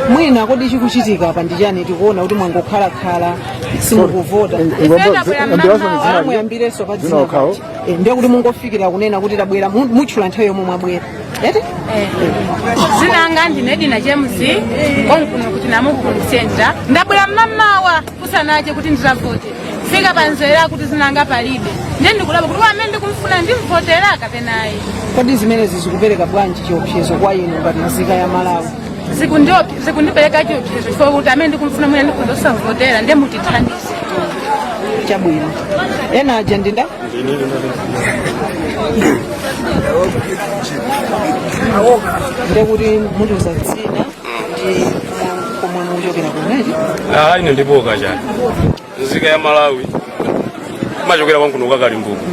mwina kodi chikuchitika apa ndichani tikuona kuti mwangokhala simukuvota muyambireso pa dzina ndiye kuti mungofikira kunena kuti tabwera mutchula nthawi yomwe mwabwera eti zinanga ndinedina chemuzi konkuno kuti namukulisenta ndabwera mmamawa kusanache kuti ndizavote fika panzera kuti zinanga palibe ndiye ndikulaba kuti amene ndikumfuna ndimvotera kapenayi. Kodi zimenezi zikupereka bwanji chiopsezo kwa inu ngati nzika ya Malawi? Zikundipereka chiopsezo chifukwa kuti amene ndikumfuna mwina ndikundosavotera ndiye mutithandize. Chabwino ena ajendinda ndekuti munthu zatsina ndi komwe muchokera kunechi ine ndipoka chani nzika ya Malawi machokera kwankuno kakalimbuku.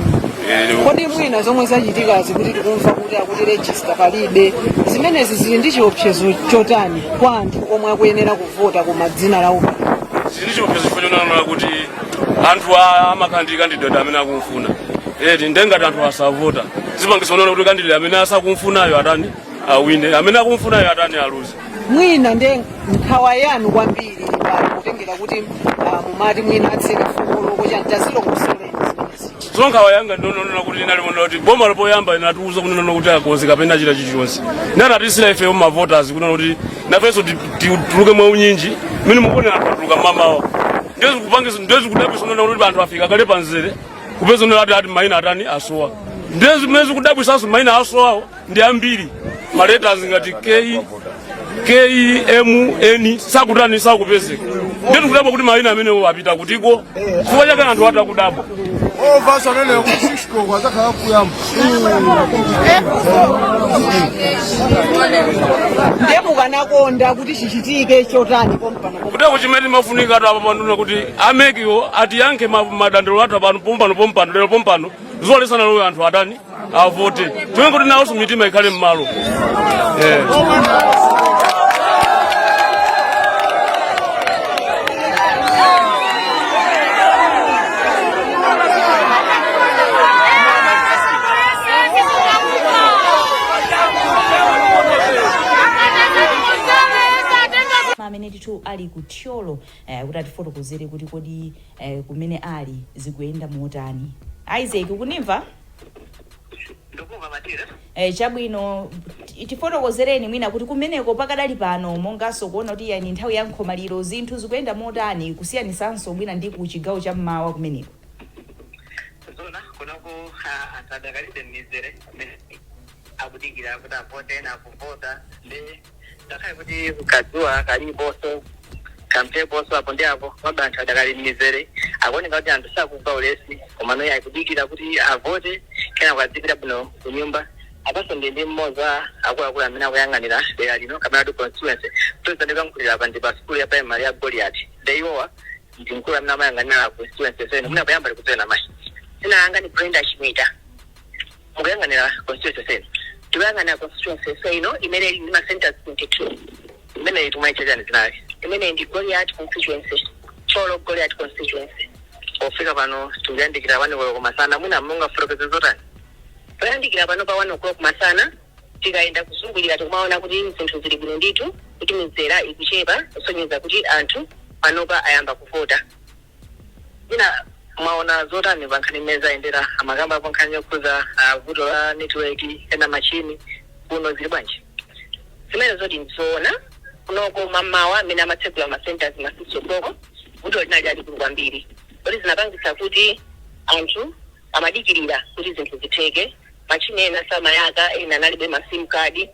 Kodi mwina zomwe zachitikazi kuti tikumva kuti akuti register palibe zimenezi zili ndi chiopsezo chotani kwa anthu omwe akuyenera kuvota ku madzina lawo? Zili chiopsezo chonana kuti anthu amakhala candidate amene akumfuna ndengati anthu asavota zipangisoona kuti candidate amene asakumfunayo atani awine amene akumfunayo atani aluze. Mwina nde nkhawa yanu kwambiri kutengera kuti mumati mwina atseka fukolo kocha ntazilo kuseleni zonkhawa yanga ndinonona kuti inalimona kuti boma lopoyamba inatiuza kunena kuti akonzi kapena chita chilichonse nanatisira ife oma voters kunena kuti nafenso tituluke mwa unyinji mene mukuonera atuluka mmamawa ndezi kudabwisa nona kuti anthu afika kale panzere kupeza nona ati Maina atani Asowa ndezi mezi kudabwisanso Maina Asowawo ndi ambiri maletters ngati KMN sakutani Sakupezeka ndezi kudabwa kuti Maina amenewo apita kutiko chifukwa chake anthu atakudabwa vasanele kusishko kwazakhala kuyamba ndemukanakonda kuti chichitike chotani kompano kuti kuchimene mafunika atu apa panduna kuti amekiwo atiyankhe madandaulo athu apano pompano lero pompano zolesana loyo anthu atani avote tiwe kuti nawonso mitima ikhale m'malo. Pamene titu ali ku Thyolo kuti atifotokozere kuti kodi kumene ali zikuyenda motani. Isaac kunimva? Ndokumva matira. Chabwino tifotokozereni mwina kuti kumeneko pakadali pano monganso kuona kuti yani nthawi ya nkhomaliro zinthu zikuyenda motani kusiyanisanso mwina ndi ku chigawo cha mmawa kumeneko. Zona kunako atadakalide mizere akudikira kuti avote na kuvota ndi ndakhale kuti kukadzua kaliboso kampeposo apo ndi apo mabanthu adakali mizere akuoneka kuti anthu sakugwa ulesi komano iye akudikira kuti avote kena kukadzipita bwino ku nyumba apaso ndi mmodzi akuluakulu amene akuyang'anira dera lino kapena tu constituency president kankulira apa ndi pa skulu ya primary ya Goliath ndeiwowa ndi mkulu amene amayang'anira constituency sene muna kuyamba likuzena mayi sina anga ni Brenda Chimita mukuyang'anira constituency sene tuyang'anira constituency seno imene ili ndi ma centers 22 imene itumayichezani zinali imene ndi Goliath constituency Thyolo Goliath constituency ofika pano tuyandikira pano kwa masana mwina munga fotokoze zotani tuyandikira pano pa 1 o'clock masana tikaenda kuzungulira tukumaona kuti zinthu zili bwino ndithu kuti mizera ikuchepa kusonyeza kuti anthu panopa ayamba kuvota ina maona zotani pankhani meza endera amakamba pankhani yokuza vuto la network ena machini kuno zili bwanji zimene zoti ndizoona kunoko mamawa amene amatsegula ma centers masisokoko vuto linali alikulu kwambiri kuti zinapangisa kuti anthu amadikirira kuti zinthu zitheke machini ena samayaka ena analibe ma sim card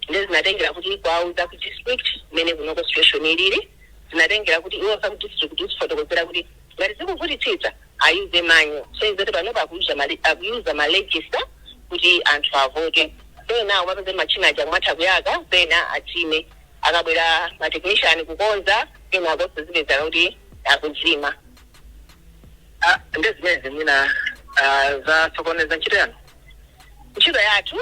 ndi zinatengera kuti kwauza ku district imene kunoko situation ilili zinatengera kuti iwo sa ku district usifotokozera kuti ngati zikuvutitsitsa ayuze manyo so izoti panopa akuyuza ma register kuti anthu avote pena umapeze machini aja kumatha kuyaka pena atime akabwera ma technician kukonza pena akoso zipezera kuti akuzima ndezimene zimina za sokoneza ntchito yanu ntchito yathu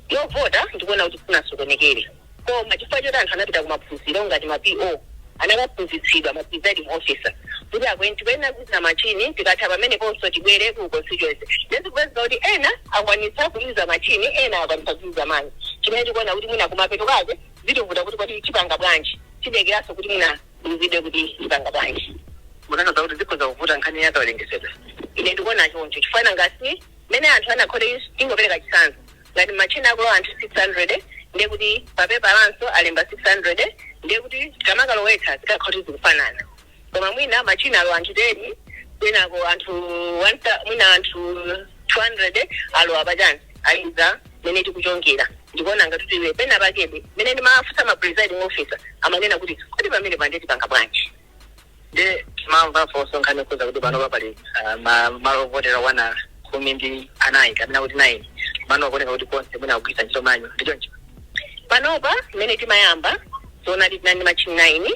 yovota ndikuona kuti sinasokonekere koma chifukwa choti anthu anapita kumaphunziro ngati ma PO anakaphunzitsidwa ma presiding officer kuti akuyena kuti na machini tikatha pamene ponso tibwere ku constituency ndezikupeza kuti ena akwanitsa kuyuza machini ena akwanitsa kuyuza manyo chimene tikuona kuti mwina kumapeto kake zitovuta kuti kodi chipanga bwanji chidekeraso kuti muna uzide kuti chipanga bwanji munanoza kuti zikhoza kuvuta nkhani yakawerengesedwa ine ndikuona choncho chifana ngati mene anthu anakhole ingopereka chisanzo ngati machina akulo anthu 600 ndiye kuti papepa lanso alemba 600 ndiye kuti tikamakalowecha zikakhoti zikufanana koma mwina machina alo anthu 10 kwinako anthu mwina anthu 200 alo apachani aliza mene tikuchongera ndikuona ngati iwe pena pakebe mene ndimafusa ma presiding officer amanena kuti kodi pamene pandeti panga bwanji de mamva foso nkhani kuza kuti pano papali malovotera wana 19 kapena kuti 9 mano akuoneka kuti konse mwina kugwisa ntchito manyo ndichoncho panopa mene timayamba zona ndi machini 9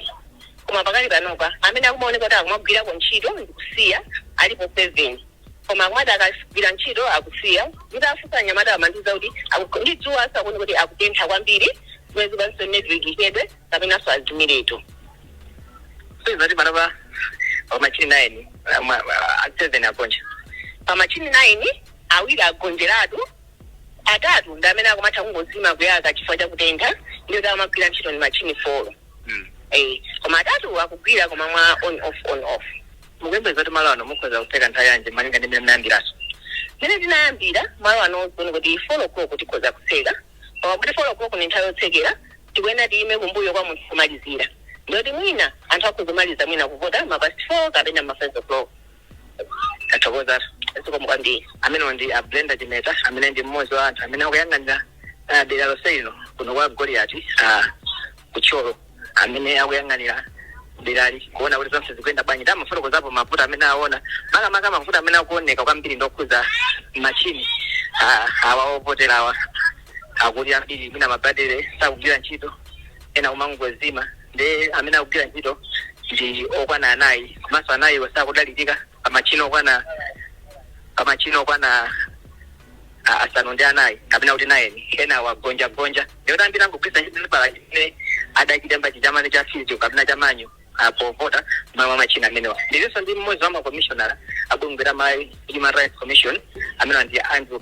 koma pakali panopa amene akumaoneka kuti akumagwirako ntchito ndikusiya alipo 7 koma akumati akagwira ntchito akusiya nditafusa anyamata amandiza kuti ndidzuwa asakuona kuti akutentha kwambiri mwezi banso network ikedwe kapenanso azimireto sezati panopa machini 9 7 agonja pamachini 9 awiri agonjeratu atatu ndi amene akumatha kungozima kuyaka chifukwa chakutentha ndiyo kuti amagwira ntchito ndi machini 4 koma atatu akugwira koma mwa on off mukuyembeza kuti malo ano mukhoza kupheka nthawi yanji malinga ndi mmene mnayambiraso mene tinayambira malo ano kuona kuti 4 o'clock tikhoza kutseka koma kuti 4 o'clock ni nthawi yotsekera tikuyenda tiyime kumbuyo kwa munthu kumalizira ndiyoti mwina anthu akuzomaliza mwina kuvota mapast 4 kapena ma 5 o'clock athokoza esikomo kwambiri amene ndi ablenda chimeta amene ndi mmodzi wa anthu amene akuyang'anira dera lonse lino kuno kwa Goliati kucholo amene akuyang'anira derali kuona kuti zonse zikuyenda bwanji tamafotokozapo mavuto amene aona makamaka mavuto amene akuoneka kwambiri ndokhuza machini awa ovoterawa akuti ambiri mwina mabadere sakugwira ntchito ena kumangozima ndi amene akugwira ntchito ndi okwana 4 komanso 4 sakudalirika pamachini okwana asanu ndi 4 kapena kuti 9 ena wagonja ndiyo tambira ngogwisa ntchito pala chimene adachita mbachi chamane cha fizio kapena chamanyo povota mwa machina amenewa ndilinso ndi mmodzi wa makomishonara akubungwira ma Human Rights Commission amene ndi Anthu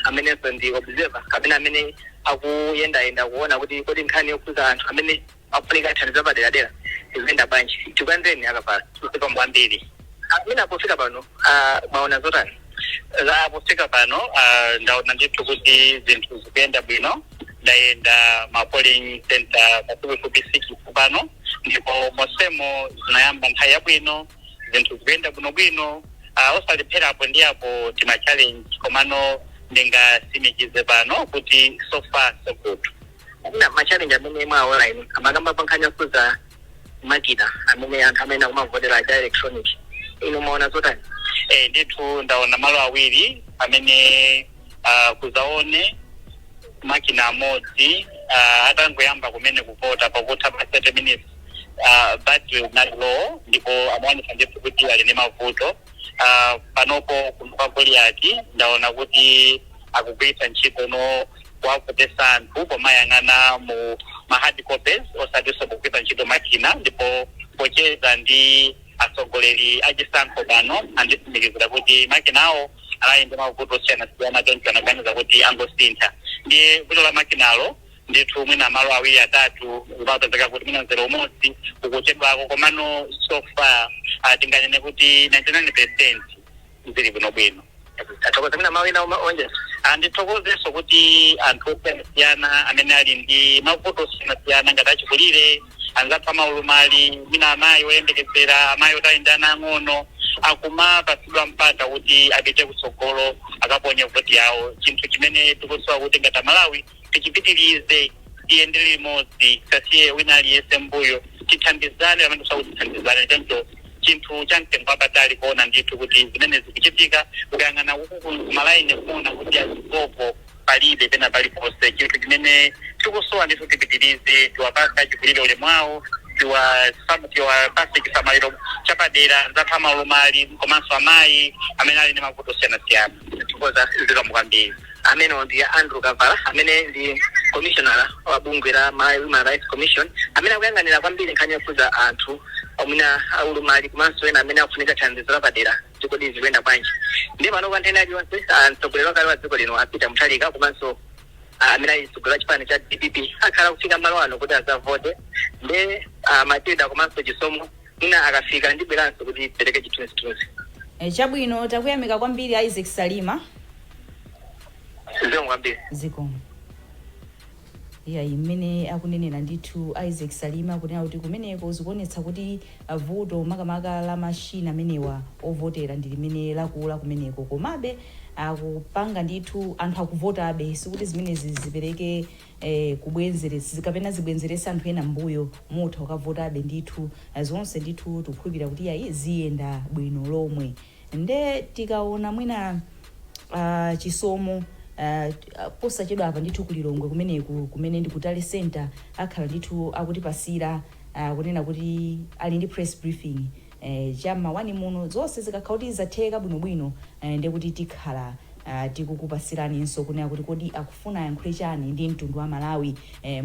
amenenso ndi observer kapena amene akuyendayenda kuona kuti kodi nkhani yokhuza anthu amene akufunika thandizo paderadera izikuyenda bwanji tikuyendeni akapala kusika mbambiri amene apofika pano maona zotani apofika pano ndaona ndithu kuti zinthu zikuyenda bwino ndayenda ma polling center pafupifupi 6 pano ndipo mosemo zinayamba nthawi yabwino zinthu zikuyenda bwinobwino osalepherapo ndi apo tima challenge komano ndingasimikize pano kuti so far so good na machallenge amene mwa online amakamba pankhanya kuza makina amene anthu amene akumavotera electronic ino maona zotani ndithu ndaona malo awiri amene kuzaone makina amodzi atangoyamba kumene kuvota pakutha pa 30 minutes battery not low ndipo amaonesa ndithu kuti ali ndi mavuto panopo kwa Goliati ndaona kuti akugwiritsa ntchito no wakupesa anthu pomayang'ana mu hard copies osatinso kugwiritsa ntchito makina ndipo pocheza ndi atsogoleri achisankho pano andisimikizira kuti makinawo ali ndi mavuto osiyanasiyana choncho anaganiza kuti angosintha ndiye vuto la makinalo ndithu mwina malo awiri atatu upapezeka kuti mwina 0 umodzi ukuchedwako komano so far tinganene kuti 99% zili bwinobwino athokoza mwina mawina onje ndithokozenso kuti anthu osiyanasiyana amene ali ndi mavuto osiyanasiyana ngati achikulire anzathu amaulumali mwina amayi oyembekezera amayi otayindana ang'ono akumapasidwa mpata kuti apite kutsogolo akaponye voti yawo chinthu chimene tikusowa kuti ngati Malawi tichipitirize tiyendere limodzi tasiye wina aliyese mbuyo tithandizane amene tisowa kuti tithandizane choncho chinthu chamtengo wapatali kuona ndithu kuti zimene zikuchitika ukayang'ana kumalaini kuona kuti azigopo palibe pena paliponse chinthu chimene tikusowa ndithu tipitirize tiwapasa chikulire ulemu wawo tiwapase chisamaliro chapadera nzathu amaulumali komanso amayi amene ali ndi mavuto osiyanasiyana tikoza zikomo kwambiri amene ndi Andrew Kavala amene ndi commissioner wa bungwe la Human Rights Commission amene akuyang'anira kwambiri nkhani yokuza anthu omwina aulumali komanso ena amene akufunika thandizo lapadera tikodi zikuyenda bwanji ndi pano kwa nthena yonse mtsogoleri wakale wa dziko lino apita muthalika komanso amene ayisogolera chipani cha DPP akhala kufika malo ano kuti azavote nde Matilda komanso Chisomo mwina akafika ndibweranso kuti pereke chithunzithunzi. Chabwino takuyamika kwambiri Isaac Salima. Zikomo. Ya imene akunenera ndithu Isaac Salima kunena kuti kumeneko zikuonetsa kuti voto makamaka la machine amenewa ovotera ndi limene lakula kumeneko komabe akupanga ndithu anthu akuvota abe sikuti zimenezi zipereke kubwenzeresa zikapena zibwenzeresa anthu ena mbuyo mutha ukavota abe ndithu zonse ndithu tukhulupira kuti yayi ziyenda bwino lomwe nde tikaona mwina Chisomo posachedwa apa ndithu kulilongwe kumene ndi kutali center akhala ndithu akutipasira kunena kuti ali ndi press briefing chama wani muno zonse zikakhala kuti zatheka bwinobwino ndi kuti tikhala tikukupasiraninso kunena kuti kodi akufuna yankhule chani ndi mtundu wa Malawi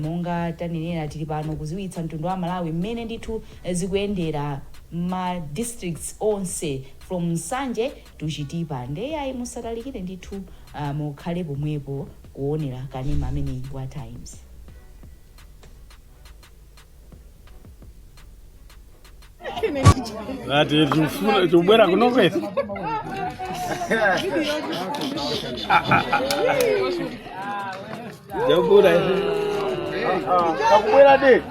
monga tanenera tili pano kuziwitsa mtundu wa Malawi mmene ndithu zikuyendera ma districts onse from Nsanje to Chitipa nde ayi musatalikire ndithu mukhale pomwepo kuonera kanema amene wa Times. Ati tufuna tubwera kuno kwese. Jabura. Kabwera de.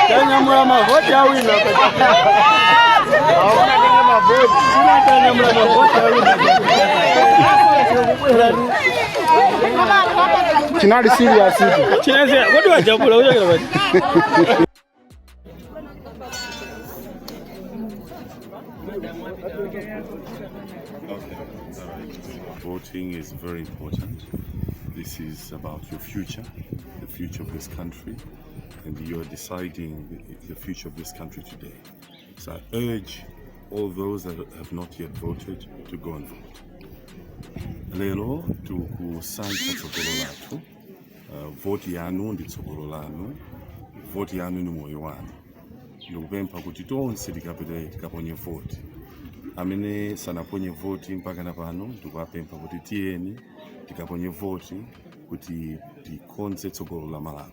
Tanyamula mavoti awina auna mavoti tanyamula mavoti awina chinali serious chinase wodi wajabula uyakira bati. Voting is very important. This is about your future, the future of this country, and you're deciding the future of this country today. So I urge all those that have not yet voted to go and vote. Lero tukusanja tsogolo lathu, voti yanu ndi tsogolo lanu, voti yanu ni moyo wanu. Ndikupempha kuti tonse tikaponye voti. Amene sanaponye voti mpaka na pano tikapempha kuti tiyeni tikaponye voti kuti tikonze tsogolo la Malawi.